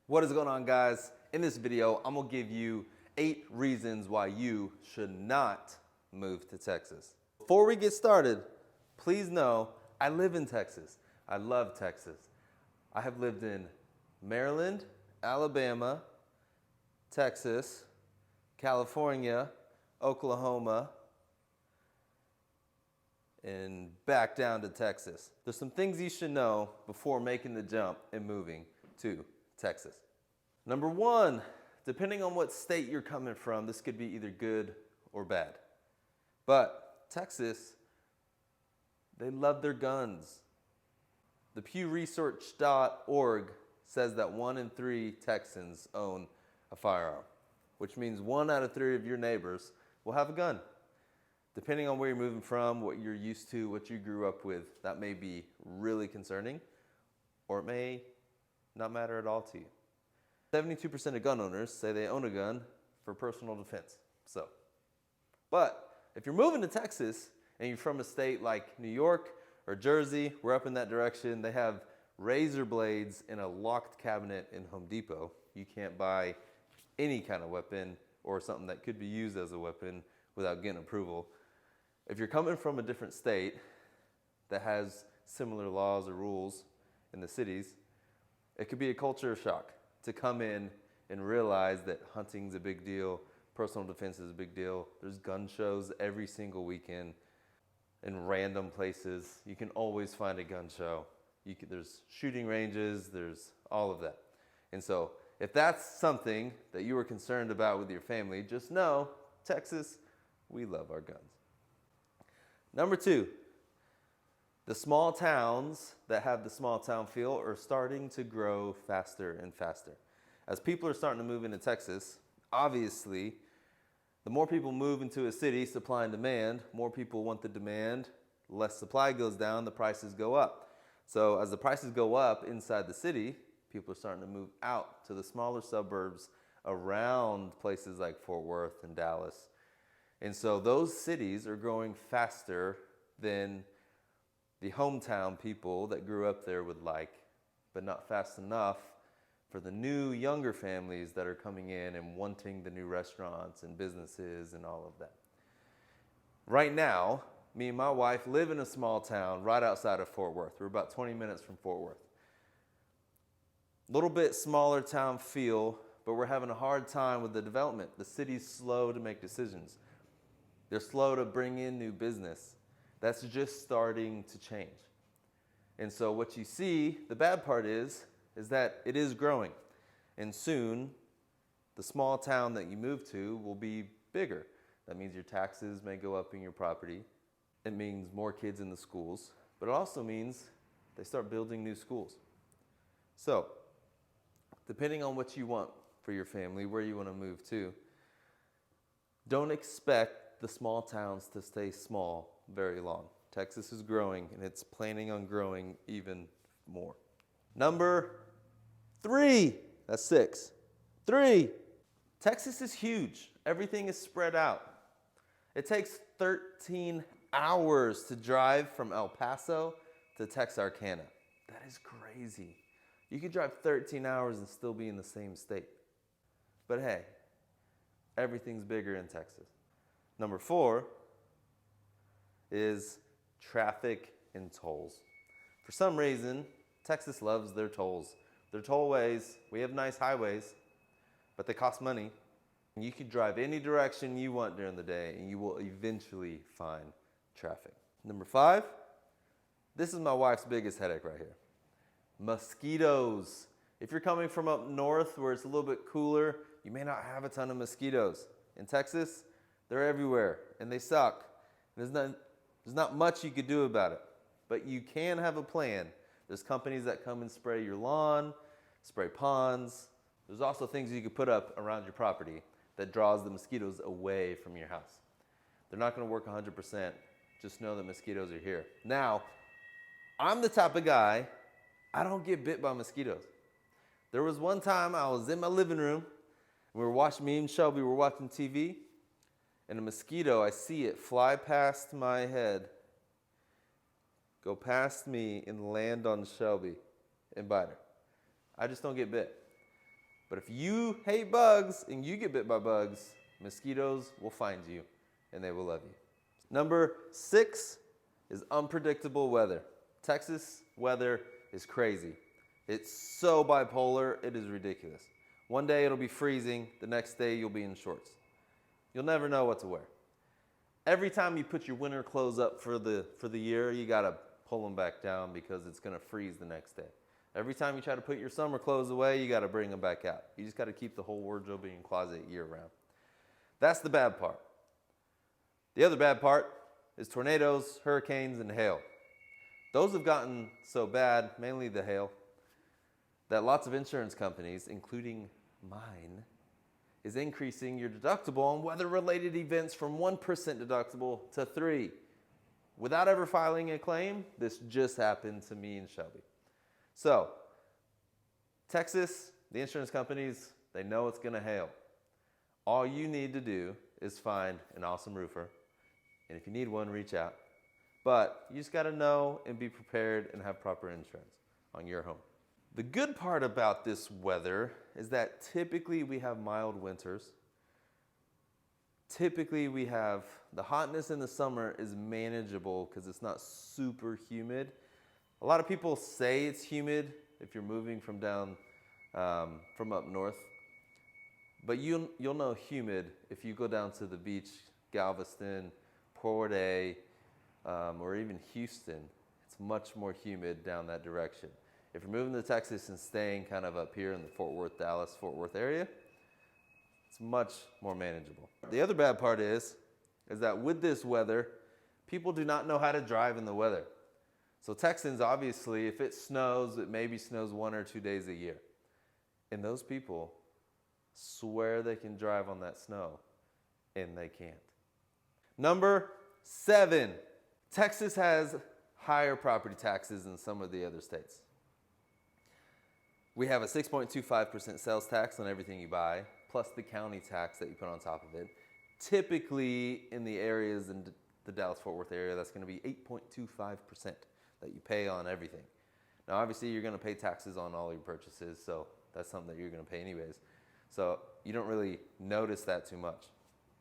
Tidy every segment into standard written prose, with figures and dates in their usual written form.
What is going on, guys? In this video, I'm gonna give you 8 reasons why you should not move to Texas. Before we get started, please know I live in Texas. I love Texas. I have lived in Maryland, Alabama, Texas, California, Oklahoma, and back down to Texas. There's some things you should know before making the jump and moving to Texas. Number 1, depending on what state you're coming from, this could be either good or bad. But Texas, they love their guns. The PewResearch.org says that 1 in 3 Texans own a firearm, which means 1 out of 3 of your neighbors will have a gun. Depending on where you're moving from, what you're used to, what you grew up with, that may be really concerning, or it may not matter at all to you. 72% of gun owners say they own a gun for personal defense. But if you're moving to Texas and you're from a state like New York or Jersey, we're up in that direction, they have razor blades in a locked cabinet in Home Depot. You can't buy any kind of weapon or something that could be used as a weapon without getting approval. If you're coming from a different state that has similar laws or rules in the cities, it could be a culture shock to come in and realize that hunting's a big deal, personal defense is a big deal. There's gun shows every single weekend in random places. You can always find a gun show. There's shooting ranges, there's all of that. And so if that's something that you were concerned about with your family, just know, Texas, we love our guns. Number 2, the small towns that have the small town feel are starting to grow faster and faster. As people are starting to move into Texas, obviously, the more people move into a city, supply and demand, more people want the demand, less supply goes down, the prices go up. So as the prices go up inside the city, people are starting to move out to the smaller suburbs around places like Fort Worth and Dallas. And so those cities are growing faster than the hometown people that grew up there would like, but not fast enough for the new, younger families that are coming in and wanting the new restaurants and businesses and all of that. Right now, me and my wife live in a small town right outside of Fort Worth. We're about 20 minutes from Fort Worth. A little bit smaller town feel, but we're having a hard time with the development. The city's slow to make decisions. They're slow to bring in new business. That's just starting to change. And so what you see, the bad part is that it is growing. And soon, the small town that you move to will be bigger. That means your taxes may go up in your property. It means more kids in the schools. But it also means they start building new schools. So, depending on what you want for your family, where you want to move to, don't expect the small towns to stay small very long. Texas is growing, and it's planning on growing even more. Number 3, that's 6. 3, Texas is huge. Everything is spread out. It takes 13 hours to drive from El Paso to Texarkana. That is crazy. You could drive 13 hours and still be in the same state. But hey, everything's bigger in Texas. Number 4 is traffic and tolls. For some reason, Texas loves their tolls. Their tollways, we have nice highways, but they cost money. You can drive any direction you want during the day, and you will eventually find traffic. Number 5, this is my wife's biggest headache right here. Mosquitos. If you're coming from up north where it's a little bit cooler, you may not have a ton of mosquitoes. In Texas, they're everywhere, and they suck. There's not much you could do about it, but you can have a plan. There's companies that come and spray your lawn, spray ponds. There's also things you could put up around your property that draws the mosquitoes away from your house. They're not going to work 100%. Just know that mosquitoes are here. Now, I'm the type of guy, I don't get bit by mosquitoes. There was one time I was in my living room, me and Shelby were watching TV, and a mosquito, I see it fly past my head, go past me and land on Shelby and bite her. I just don't get bit. But if you hate bugs and you get bit by bugs, mosquitoes will find you and they will love you. Number 6 is unpredictable weather. Texas weather is crazy. It's so bipolar, it is ridiculous. One day it'll be freezing, the next day you'll be in shorts. You'll never know what to wear. Every time you put your winter clothes up for the year, you gotta pull them back down because it's gonna freeze the next day. Every time you try to put your summer clothes away, you gotta bring them back out. You just gotta keep the whole wardrobe in your closet year round. That's the bad part. The other bad part is tornadoes, hurricanes, and hail. Those have gotten so bad, mainly the hail, that lots of insurance companies, including mine, is increasing your deductible on weather-related events from 1% deductible to 3%. Without ever filing a claim, this just happened to me and Shelby. So, Texas, the insurance companies, they know it's gonna hail. All you need to do is find an awesome roofer, and if you need one, reach out. But you just gotta know and be prepared and have proper insurance on your home. The good part about this weather is that typically we have mild winters. Typically we have the hotness in the summer is manageable because it's not super humid. A lot of people say it's humid if you're moving from from up north, but you'll know humid if you go down to the beach, Galveston, Port A, or even Houston. It's much more humid down that direction. If you're moving to Texas and staying kind of up here in the Fort Worth, Dallas, Fort Worth area, it's much more manageable. The other bad part is that with this weather, people do not know how to drive in the weather. So Texans, obviously, if it snows, it maybe snows 1 or 2 days a year. And those people swear they can drive on that snow, and they can't. Number 7, Texas has higher property taxes than some of the other states. We have a 6.25% sales tax on everything you buy, plus the county tax that you put on top of it. Typically, in the areas in the Dallas-Fort Worth area, that's going to be 8.25% that you pay on everything. Now, obviously, you're going to pay taxes on all your purchases, so that's something that you're going to pay anyways. So you don't really notice that too much.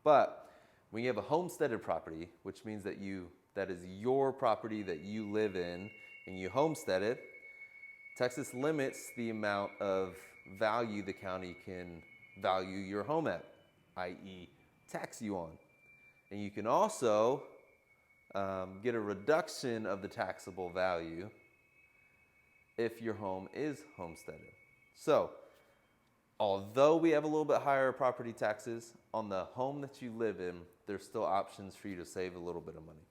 But when you have a homesteaded property, which means that is your property that you live in and you homestead it, Texas limits the amount of value the county can value your home at, i.e. tax you on. And you can also get a reduction of the taxable value if your home is homesteaded. So, although we have a little bit higher property taxes, on the home that you live in, there's still options for you to save a little bit of money.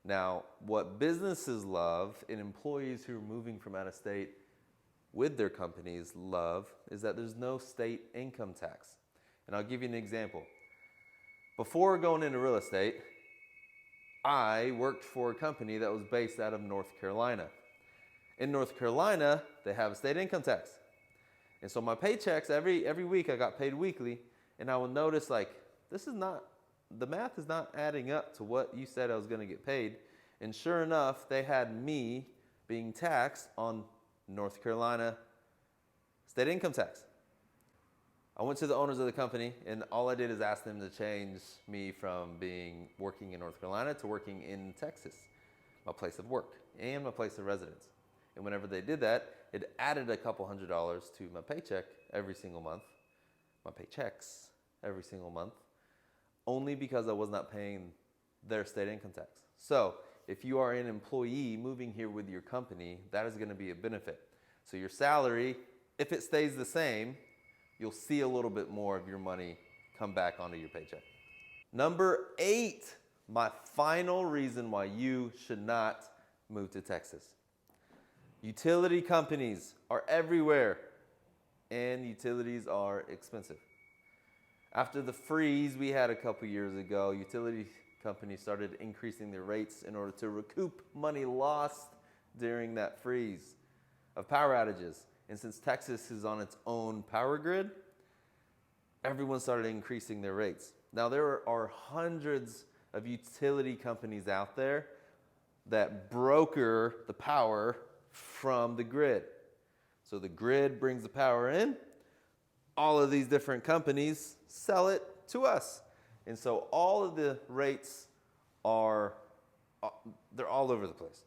Now, what businesses love and employees who are moving from out of state with their companies love is that there's no state income tax. And I'll give you an example. Before going into real estate, I worked for a company that was based out of North Carolina. In North Carolina, they have a state income tax. And so my paychecks, every week I got paid weekly, and I would notice the math is not adding up to what you said I was gonna get paid. And sure enough, they had me being taxed on North Carolina state income tax. I went to the owners of the company, and all I did is ask them to change me from working in North Carolina to working in Texas, my place of work and my place of residence. And whenever they did that, it added a couple $100s to my paycheck every single month, my paychecks every single month, only because I was not paying their state income tax. So if you are an employee moving here with your company, that is gonna be a benefit. So your salary, if it stays the same, you'll see a little bit more of your money come back onto your paycheck. Number 8, my final reason why you should not move to Texas. Utility companies are everywhere, and utilities are expensive. After the freeze we had a couple years ago, utility companies started increasing their rates in order to recoup money lost during that freeze of power outages. And since Texas is on its own power grid, everyone started increasing their rates. Now there are hundreds of utility companies out there that broker the power from the grid. So the grid brings the power in, all of these different companies sell it to us. And so all of the rates they're all over the place.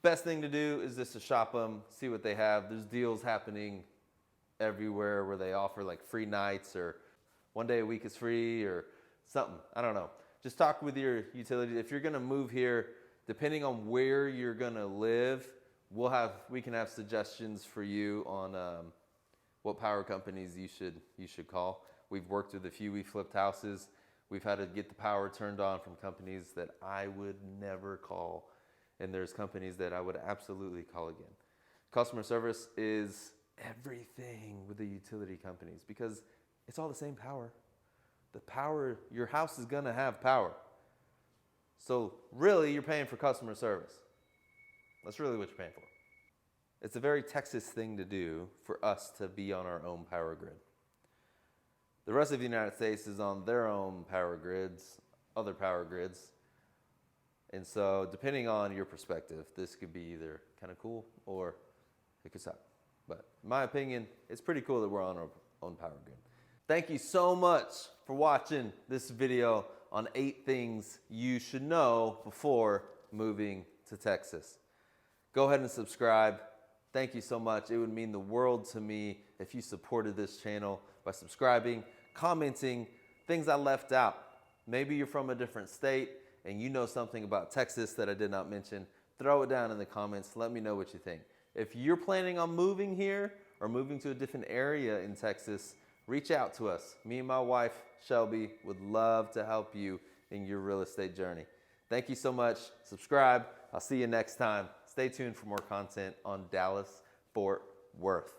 Best thing to do is just to shop them, see what they have. There's deals happening everywhere where they offer like free nights or one day a week is free or something. I don't know. Just talk with your utility. If you're going to move here, depending on where you're going to live, we can have suggestions for you on what power companies you should call. We've worked with a few. We flipped houses. We've had to get the power turned on from companies that I would never call, and there's companies that I would absolutely call again. Customer service is everything with the utility companies because it's all the same power. The power, your house is gonna have power. So really, you're paying for customer service. That's really what you're paying for. It's a very Texas thing to do for us to be on our own power grid. The rest of the United States is on their own power grids, other power grids. And so depending on your perspective, this could be either kind of cool or it could suck. But in my opinion, it's pretty cool that we're on our own power grid. Thank you so much for watching this video on 8 things you should know before moving to Texas. Go ahead and subscribe. Thank you so much. It would mean the world to me if you supported this channel by subscribing, commenting, things I left out. Maybe you're from a different state and you know something about Texas that I did not mention. Throw it down in the comments. Let me know what you think. If you're planning on moving here or moving to a different area in Texas, reach out to us. Me and my wife, Shelby, would love to help you in your real estate journey. Thank you so much. Subscribe. I'll see you next time. Stay tuned for more content on Dallas, Fort Worth.